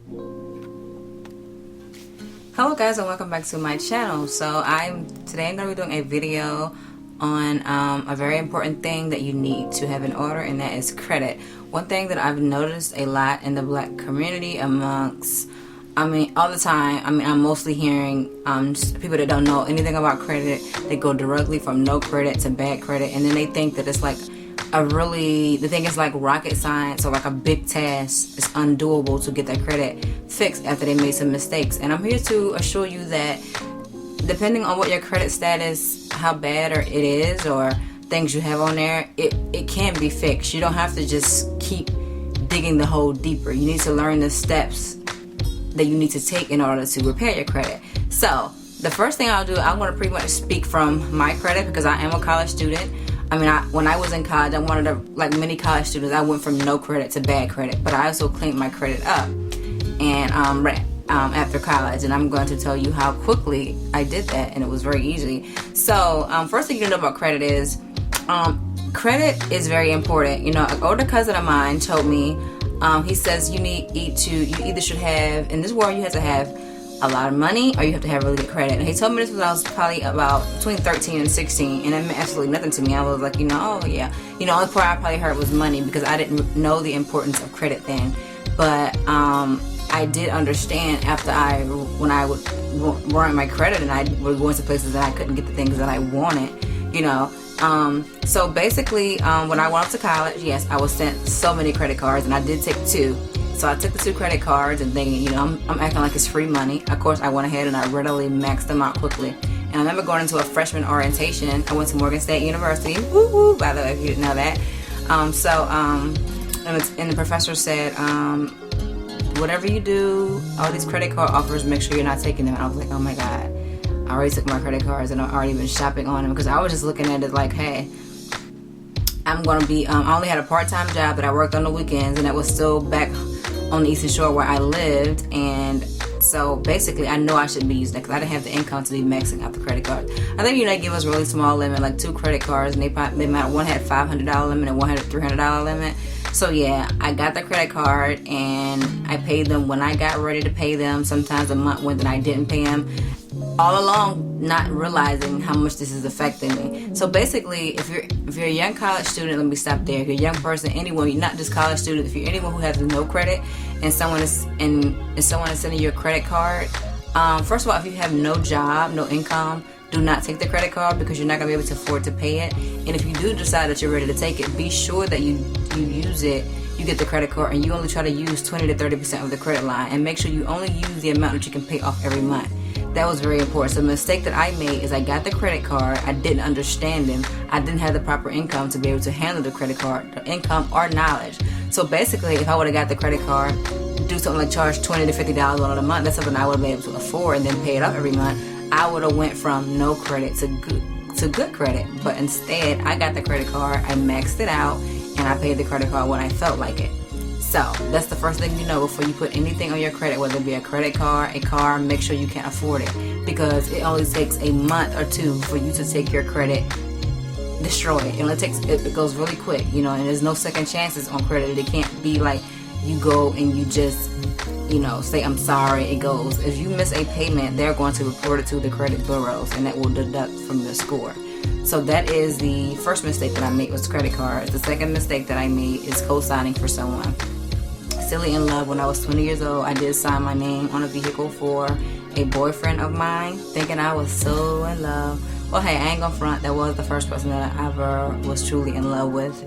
Hello guys, and welcome back to my channel. So today I'm going to be doing a video on a very important thing that you need to have in order, and that is credit. One thing that I've noticed a lot in the black community amongst, all the time, I'm mostly hearing people that don't know anything about credit. They go directly from no credit to bad credit, and then they think that it's like the thing is like rocket science or like a big task. It's undoable to get that credit fixed after they made some mistakes. And I'm here to assure you that depending on what your credit status, how bad or it is, or things you have on there, it can be fixed. You don't have to just keep digging the hole deeper. You need to learn the steps that you need to take in order to repair your credit. So the first thing I'll do, I'm going to pretty much speak from my credit, because I am a college student. When I was in college, I'm one of the, like many college students, I went from no credit to bad credit, but I also cleaned my credit up and after college, and I'm going to tell you how quickly I did that, and it was very easy. So first thing you know about credit is credit is very important. You know, an older cousin of mine told me, he says you either should have, in this world you have to have a lot of money or you have to have really good credit. And he told me this when I was probably about between 13 and 16, and it meant absolutely nothing to me. I was like, oh yeah, the only part I probably heard was money, because I didn't know the importance of credit then. But I did understand after when I would warrant my credit and I would go into places that I couldn't get the things that I wanted, so basically when I went off to college, yes, I was sent so many credit cards, and I did take 2. So I took the 2 credit cards and thinking, I'm acting like it's free money. Of course, I went ahead and I readily maxed them out quickly. And I remember going into a freshman orientation. I went to Morgan State University. Woo woo! By the way, if you didn't know that. And the professor said, whatever you do, all these credit card offers, make sure you're not taking them. And I was like, oh my God, I already took my credit cards and I've already been shopping on them, because I was just looking at it like, hey, I'm going to be, I only had a part-time job that I worked on the weekends, and that was still back on the Eastern Shore where I lived. And so basically I know I shouldn't be using that, because I didn't have the income to be maxing out the credit card. I think they give us a really small limit, like 2 credit cards, and one had $500 limit and one had a $300 limit. So yeah, I got the credit card and I paid them when I got ready to pay them. Sometimes a month went that I didn't pay them, all along not realizing how much this is affecting me. So basically, if you're a young college student, let me stop there. If you're a young person, anyone, you're not just college student, if you're anyone who has no credit and someone is sending you a credit card, first of all, if you have no job, no income, do not take the credit card, because you're not going to be able to afford to pay it. And if you do decide that you're ready to take it, be sure that you use it. You get the credit card and you only try to use 20 to 30% of the credit line, and make sure you only use the amount that you can pay off every month. That was very important. So the mistake that I made is I got the credit card, I didn't understand them, I didn't have the proper income to be able to handle the credit card, the income or knowledge. So basically, if I would have got the credit card, do something like charge $20 to $50 on a month, that's something I would have been able to afford, and then pay it up every month, I would have went from no credit to good credit. But instead, I got the credit card, I maxed it out, and I paid the credit card when I felt like it. So that's the first thing you know before you put anything on your credit, whether it be a credit card, a car. Make sure you can afford it, because it only takes a month or 2 for you to take your credit, destroy it. It goes really quick, and there's no second chances on credit. It can't be like you go and you just say I'm sorry. It goes, if you miss a payment, they're going to report it to the credit bureaus, and that will deduct from the score. So that is the first mistake that I made, was credit cards. The second mistake that I made is co-signing for someone. Silly in love, when I was 20 years old, I did sign my name on a vehicle for a boyfriend of mine, thinking I was so in love. Well, hey, I ain't gonna front, that was the first person that I ever was truly in love with,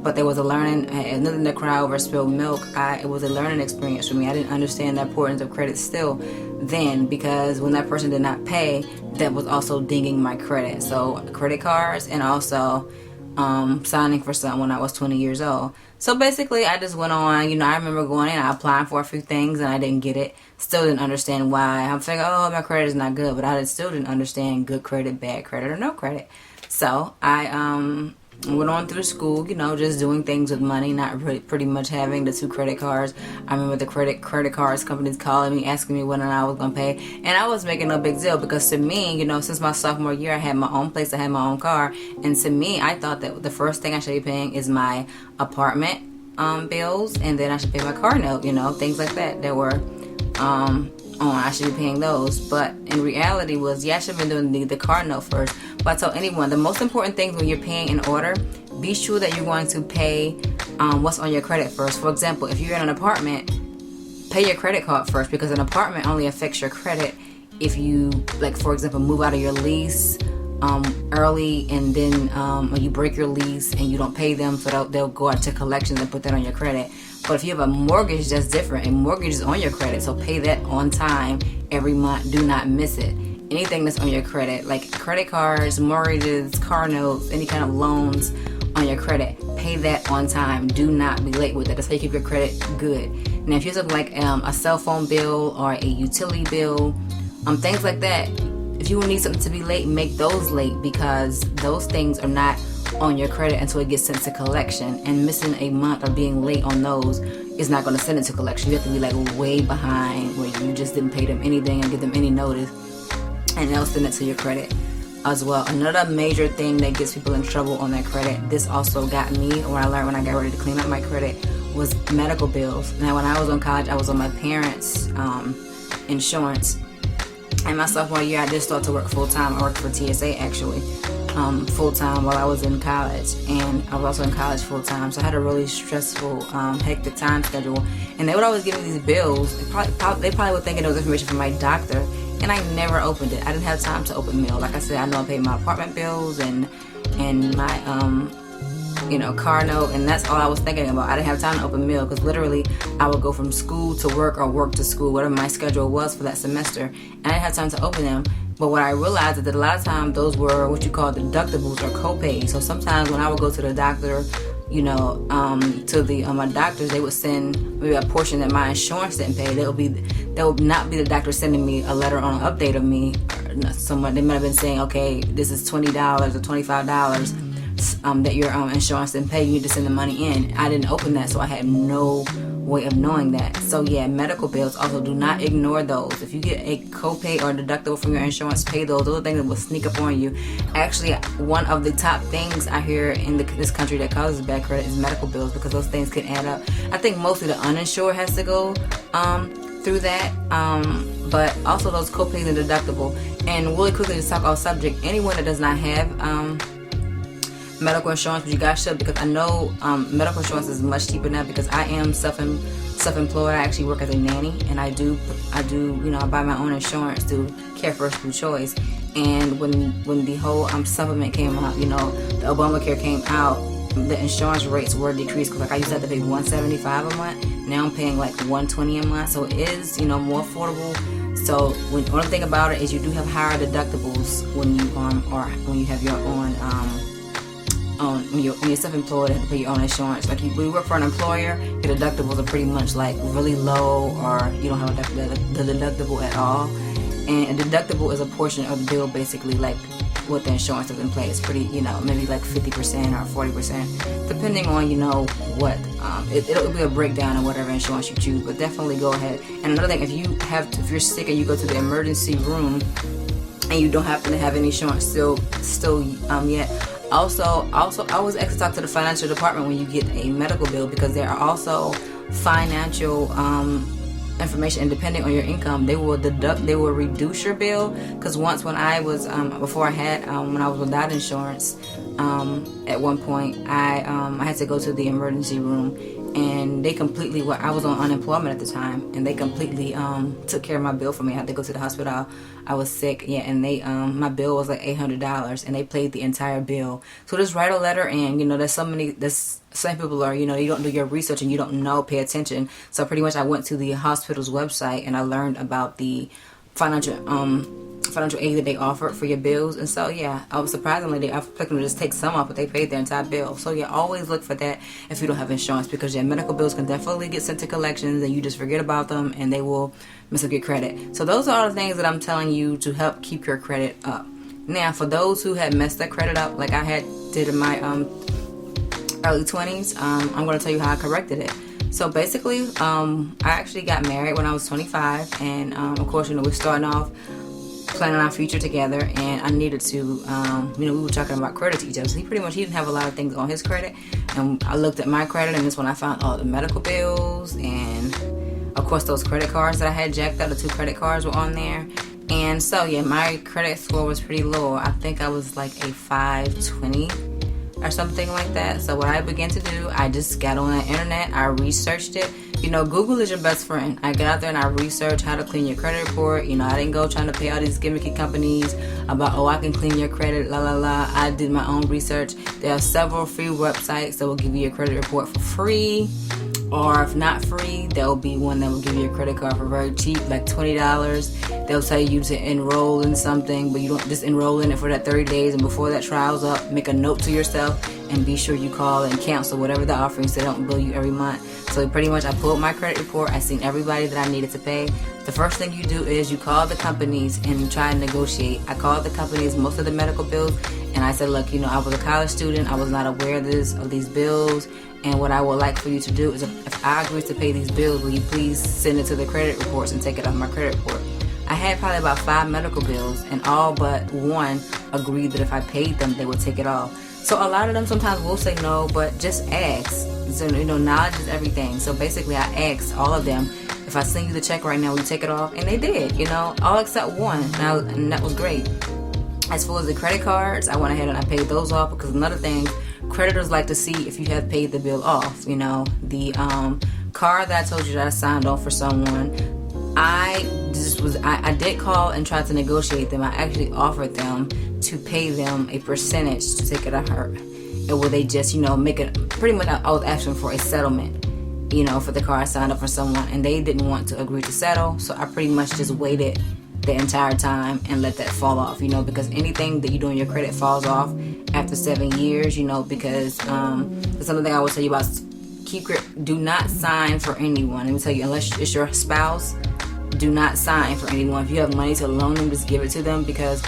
but there was a learning, nothing to cry over spilled milk. It was a learning experience for me. I didn't understand the importance of credit still then, because when that person did not pay, that was also dinging my credit. So credit cards, and also signing for something when I was 20 years old. So basically, I just went on, I remember going in, I applied for a few things and I didn't get it. Still didn't understand why. I'm thinking, oh, my credit is not good, but I still didn't understand good credit, bad credit, or no credit. So I went on through school, just doing things with money, not really, pretty much having the 2 credit cards. I remember the credit cards companies calling me, asking me when I was going to pay. And I was making no big deal, because to me, since my sophomore year, I had my own place, I had my own car. And to me, I thought that the first thing I should be paying is my apartment bills, and then I should pay my car note, things like that were on. I should be paying those. But in reality was, I should have been doing the car note first. But I tell anyone, the most important thing when you're paying in order, be sure that you're going to pay what's on your credit first. For example, if you're in an apartment, pay your credit card first, because an apartment only affects your credit if you, like, for example, move out of your lease early, and then when you break your lease and you don't pay them, so they'll go out to collections and put that on your credit. But if you have a mortgage, that's different. A mortgage is on your credit, so pay that on time every month. Do not miss it. Anything that's on your credit, like credit cards, mortgages, car notes, any kind of loans on your credit, pay that on time. Do not be late with it. That's how you keep your credit good. Now, if you have something like a cell phone bill or a utility bill, things like that, if you need something to be late, make those late, because those things are not on your credit until it gets sent to collection, and missing a month or being late on those is not going to send it to collection. You have to be like way behind, where you just didn't pay them anything and give them any notice, and they'll send it to your credit as well. Another major thing that gets people in trouble on their credit, this also got me, or I learned when I got ready to clean up my credit, was medical bills. Now, when I was on college, I was on my parents' insurance, and my sophomore year I did start to work full-time. I worked for TSA actually full-time while I was in college, and I was also in college full-time, so I had a really stressful, hectic time schedule. And they would always give me these bills. They probably were thinking it was information from my doctor, and I never opened it. I didn't have time to open mail. Like I said, I know I paid my apartment bills and my car note, and that's all I was thinking about. I didn't have time to open mail, because literally I would go from school to work or work to school, whatever my schedule was for that semester, and I didn't have time to open them. But what I realized is that a lot of times those were what you call deductibles or co-pays. So sometimes when I would go to the doctor, to my doctors, they would send maybe a portion that my insurance didn't pay. That would not be the doctor sending me a letter on an update of me. Someone, they might have been saying, okay, this is $20 or $25 that your insurance didn't pay. You need to send the money in. I didn't open that, so I had no way of knowing that. So yeah, medical bills, also do not ignore those. If you get a copay or deductible from your insurance, pay those. Those are things that will sneak up on you. Actually, one of the top things I hear in this country that causes bad credit is medical bills, because those things can add up. I think mostly the uninsured has to go through that, but also those copays and deductible. And really quickly, to talk off subject, anyone that does not have medical insurance, but you guys should, because I know medical insurance is much cheaper now, because I am self-employed. I actually work as a nanny, and I do I buy my own insurance to Care First Food Choice. And when the whole supplement came out, the Obamacare came out, the insurance rates were decreased, because I used to have to pay $175 a month. Now I'm paying like $120 a month, so it is more affordable. So one thing about it is you do have higher deductibles when you have your own when you're self-employed and pay your own insurance. Like when you work for an employer, your deductibles are pretty much like really low, or you don't have the deductible at all. And a deductible is a portion of the bill, basically, like what the insurance is in place. Pretty, maybe like 50% or 40%, depending on what. It'll be a breakdown of whatever insurance you choose, but definitely go ahead. And another thing, if you're sick and you go to the emergency room and you don't happen to have any insurance still yet. Also, I always ask to talk to the financial department when you get a medical bill, because there are also financial information, and depending on your income, they will reduce your bill. Because once when I was when I was without insurance, at one point I had to go to the emergency room, and they completely, I was on unemployment at the time, and they completely took care of my bill for me. I had to go to the hospital. I was sick, and they my bill was like $800, and they paid the entire bill. So just write a letter, and there's some people are, you don't do your research and you don't pay attention. So pretty much I went to the hospital's website and I learned about the financial aid that they offered for your bills. And so I was surprisingly, they expect them to just take some off, but they paid their entire bill. So always look for that if you don't have insurance, because your medical bills can definitely get sent to collections and you just forget about them and they will mess up your credit. So those are all the things that I'm telling you to help keep your credit up. Now, for those who had messed their credit up, like I did in my early 20s, I'm going to tell you how I corrected it. So basically, I actually got married when I was 25, and of course, we're starting off planning our future together, and I needed to, we were talking about credit to each other. So he didn't have a lot of things on his credit, and I looked at my credit, and this when I found all the medical bills, and of course those credit cards that I had jacked up. The 2 credit cards were on there, and so yeah, my credit score was pretty low. I think I was like a 520 or something like that. So what I began to do, I just got on the internet, I researched it. Google is your best friend. I got out there and I researched how to clean your credit report. I didn't go trying to pay all these gimmicky companies about, I can clean your credit, la la la. I did my own research. There are several free websites that will give you your credit report for free. Or if not free, there will be one that will give you a credit card for very cheap, like $20. They'll tell you to enroll in something, but you don't just enroll in it for that 30 days. And before that trial's up, make a note to yourself and be sure you call and cancel whatever the offering so they don't bill you every month. So pretty much I pulled my credit report. I seen everybody that I needed to pay. The first thing you do is you call the companies and try and negotiate. I called the companies, most of the medical bills, and I said, look, I was a college student. I was not aware of these bills. And what I would like for you to do is if I agree to pay these bills, will you please send it to the credit reports and take it off my credit report? I had probably about 5 medical bills, and all but one agreed that if I paid them, they would take it off. So a lot of them sometimes will say no, but just ask. So, knowledge is everything. So basically I asked all of them, if I send you the check right now, will you take it off? And they did, all except one. And that was great. As far as the credit cards, I went ahead and I paid those off because another thing, creditors like to see if you have paid the bill off. The car that I told you that I signed off for someone, I did call and try to negotiate them. I actually offered them to pay them a percentage to take it off her. And will they just, make it, pretty much I was asking for a settlement, for the car I signed up for someone, and they didn't want to agree to settle. So I pretty much just waited the entire time and let that fall off, because anything that you do in your credit falls off after 7 years, because that's another thing I would tell you about do not sign for anyone. Let me tell you, unless it's your spouse, do not sign for anyone. If you have money to loan them, just give it to them, because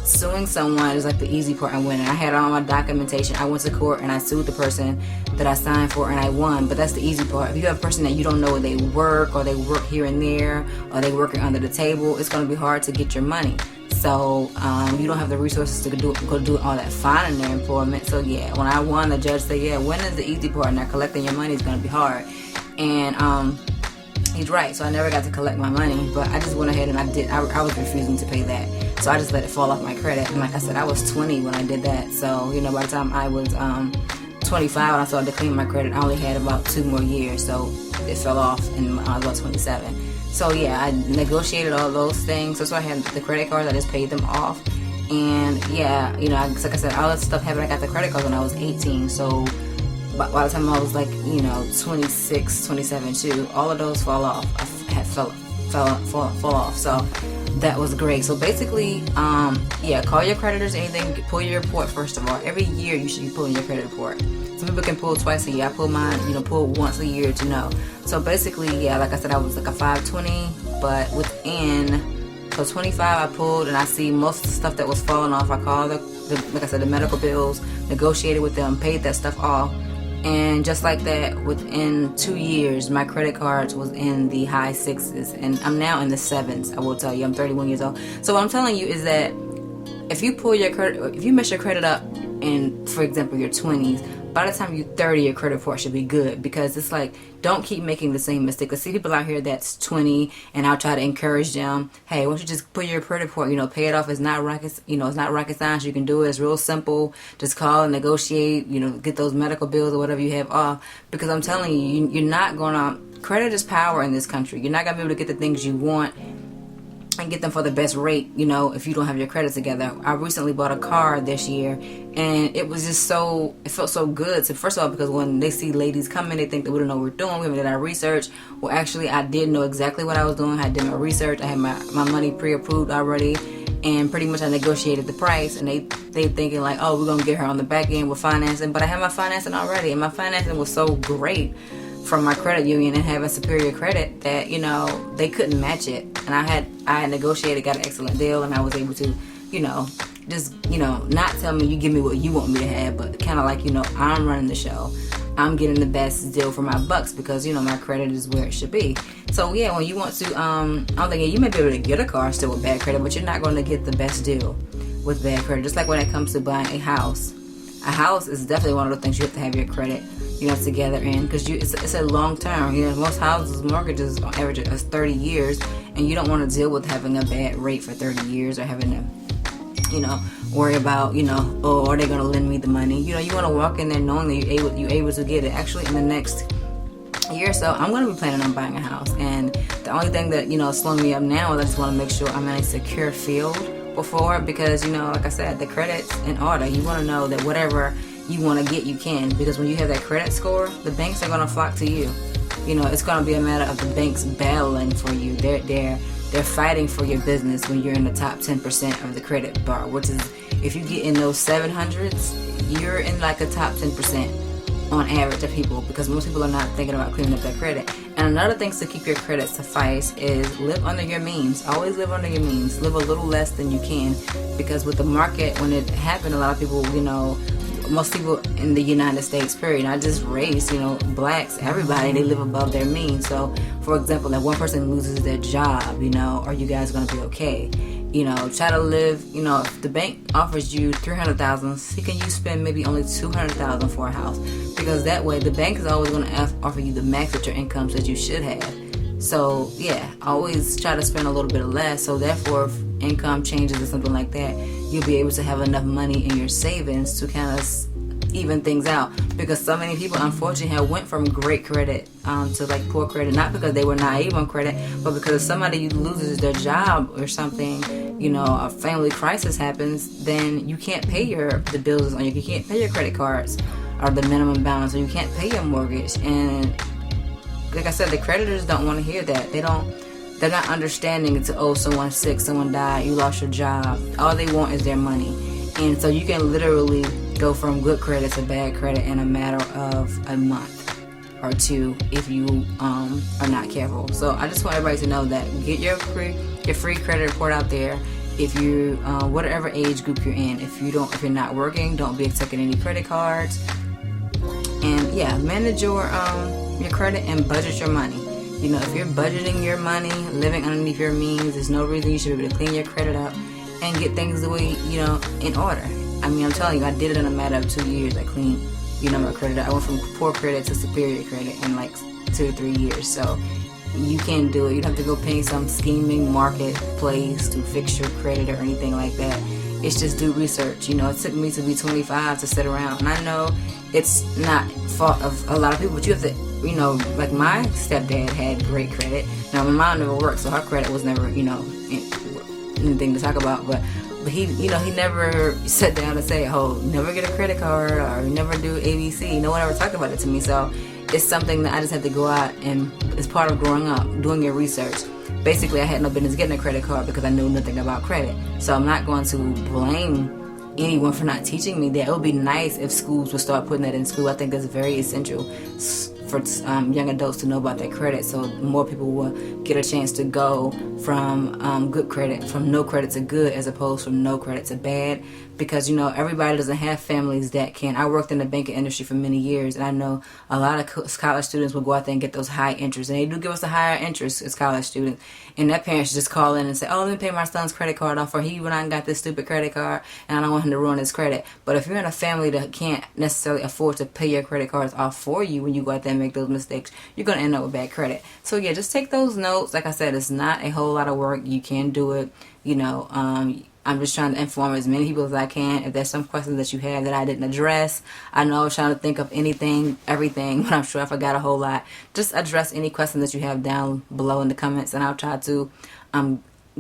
suing someone is like the easy part and winning. I had all my documentation. I went to court and I sued the person that I signed for and I won, but that's the easy part. If you have a person that you don't know where they work, or they work here and there, or they working under the table, it's going to be hard to get your money. So you don't have the resources to go do all that finding their employment. So yeah, when I won, the judge said, yeah, winning is the easy part. Now collecting your money is going to be hard. And he's right. So I never got to collect my money, but I just went ahead and I was refusing to pay that. So I just let it fall off my credit. And like I said, I was 20 when I did that. So, by the time I was 25 when I started to clean my credit, I only had about 2 more years. So it fell off and I was about 27. So yeah, I negotiated all those things. So I had the credit cards, I just paid them off. And yeah, like I said, all that stuff happened. I got the credit cards when I was 18. So by the time I was 26, 27 too, all of those fall off. I had fall off. So that was great. So basically, call your creditors, anything, pull your report first of all. Every year you should be pulling your credit report. Some people can pull twice a year. I pull mine, pull once a year to know. So basically, yeah, like I said, I was like a 520, but so 25 I pulled, and I see most of the stuff that was falling off. I called like I said, the medical bills, negotiated with them, paid that stuff off. And just like that, within 2 years, my credit cards was in the high 6s, and I'm now in the 7s. I will tell you, I'm 31 years old. So what I'm telling you is that if you mess your credit up in, for example, your 20s, by the time you're 30, your credit report should be good, because it's like, don't keep making the same mistake. I see people out here that's 20, and I'll try to encourage them, hey, why don't you just put your credit report, pay it off. It's not rocket, it's not rocket science. You can do it. It's real simple. Just call and negotiate, get those medical bills or whatever you have off, because I'm telling you, you're not gonna, credit is power in this country. You're not gonna be able to get the things you want and get them for the best rate, if you don't have your credit together. I recently bought a car this year, and it was just it felt so good. So first of all, because when they see ladies coming, they think that we don't know what we're doing. We haven't done our research. Well, actually, I did know exactly what I was doing. I did my research. I had my money pre-approved already, and pretty much I negotiated the price, and they thinking like, oh, we're going to get her on the back end with financing. But I had my financing already, and my financing was so great from my credit union and having superior credit that, they couldn't match it. And I had negotiated, got an excellent deal, and I was able to, just, not tell me you give me what you want me to have, but kind of like, I'm running the show. I'm getting the best deal for my bucks because, you know, my credit is where it should be. So yeah, when you want to, I'm thinking you may be able to get a car still with bad credit, but you're not going to get the best deal with bad credit. Just like when it comes to buying a house is definitely one of the things you have to have your credit, you know, together in, because it's a long term. You know, most houses, mortgages on average is 30 years, and you don't want to deal with having a bad rate for 30 years or having to, you know, worry about, you know, oh, are they going to lend me the money? You know, you want to walk in there knowing that you're able to get it. Actually, in the next year or so, I'm going to be planning on buying a house, and the only thing that, you know, is slowing me up now is I just want to make sure I'm in a secure field before, because, you know, like I said, the credit's in order. You want to know that whatever you want to get, you can, because when you have that credit score, the banks are going to flock to you. You know, it's going to be a matter of the banks battling for you. They're fighting for your business when you're in the top 10% of the credit bar, which is, if you get in those 700s, you're in like a top 10% on average of people, because most people are not thinking about cleaning up their credit. And another thing to keep your credit suffice is live under your means. Always live under your means. Live a little less than you can, because with the market, when it happened, a lot of people, you know, most people in the United States, period, not just race, you know, blacks, everybody, they live above their means. So, for example, if one person loses their job, you know, are you guys going to be okay? You know, try to live, you know, if the bank offers you $300,000, can you spend maybe only $200,000 for a house? Because that way, the bank is always going to offer you the max at your incomes that you should have. So, yeah, always try to spend a little bit less. So, therefore, if income changes or something like that, you'll be able to have enough money in your savings to kind of even things out. Because so many people, unfortunately, have went from great credit to like poor credit, not because they were naive on credit, but because if somebody loses their job or something, you know, a family crisis happens, then you can't pay the bills on you can't pay your credit cards or the minimum balance, or you can't pay your mortgage. And like I said, the creditors don't want to hear that. They're not understanding it's, oh, someone's sick, someone died, you lost your job. All they want is their money. And so you can literally go from good credit to bad credit in a matter of a month or two if you are not careful. So I just want everybody to know that get your free credit report out there. If you whatever age group you're in, if you're not working, don't be taking any credit cards. And yeah, manage your credit and budget your money. You know, if you're budgeting your money, living underneath your means, there's no reason you should be able to clean your credit up and get things the way, you know, in order. I mean, I'm telling you, I did it in a matter of 2 years. I cleaned, you know, my credit up. I went from poor credit to superior credit in like 2 or 3 years. So you can do it. You don't have to go pay some scheming marketplace to fix your credit or anything like that. It's just do research. You know, it took me to be 25 to sit around. And I know it's not fault of a lot of people, but you have to, you know, like my stepdad had great credit. Now, my mom never worked, so her credit was never, you know, anything to talk about. But he, you know, he never sat down and say, oh, never get a credit card or never do ABC. No one ever talked about it to me. So it's something that I just had to go out, and it's part of growing up, doing your research. Basically, I had no business getting a credit card because I knew nothing about credit. So I'm not going to blame anyone for not teaching me that. It would be nice if schools would start putting that in school. I think that's very essential for young adults to know about their credit, so more people will get a chance to go from good credit, from no credit to good, as opposed from no credit to bad. Because, you know, everybody doesn't have families that can. I worked in the banking industry for many years, and I know a lot of college students will go out there and get those high interest, and they do give us a higher interest as college students. And their parents just call in and say, oh, let me pay my son's credit card off, or he went out and got this stupid credit card, and I don't want him to ruin his credit. But if you're in a family that can't necessarily afford to pay your credit cards off for you when you go out there and make those mistakes, you're going to end up with bad credit. So yeah, just take those notes. Like I said, it's not a whole lot of work. You can do it. You know, I'm just trying to inform as many people as I can. If there's some questions that you have that I didn't address, I know I was trying to think of everything, but I'm sure I forgot a whole lot. Just address any questions that you have down below in the comments, and I'll try to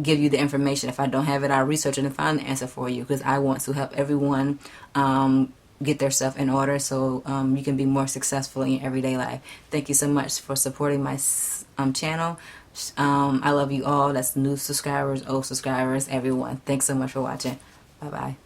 give you the information. If I don't have it, I'll research it and find the answer for you, because I want to help everyone get their stuff in order, so you can be more successful in your everyday life. Thank you so much for supporting my channel. I love you all. That's new subscribers, old subscribers, everyone. Thanks so much for watching. Bye bye.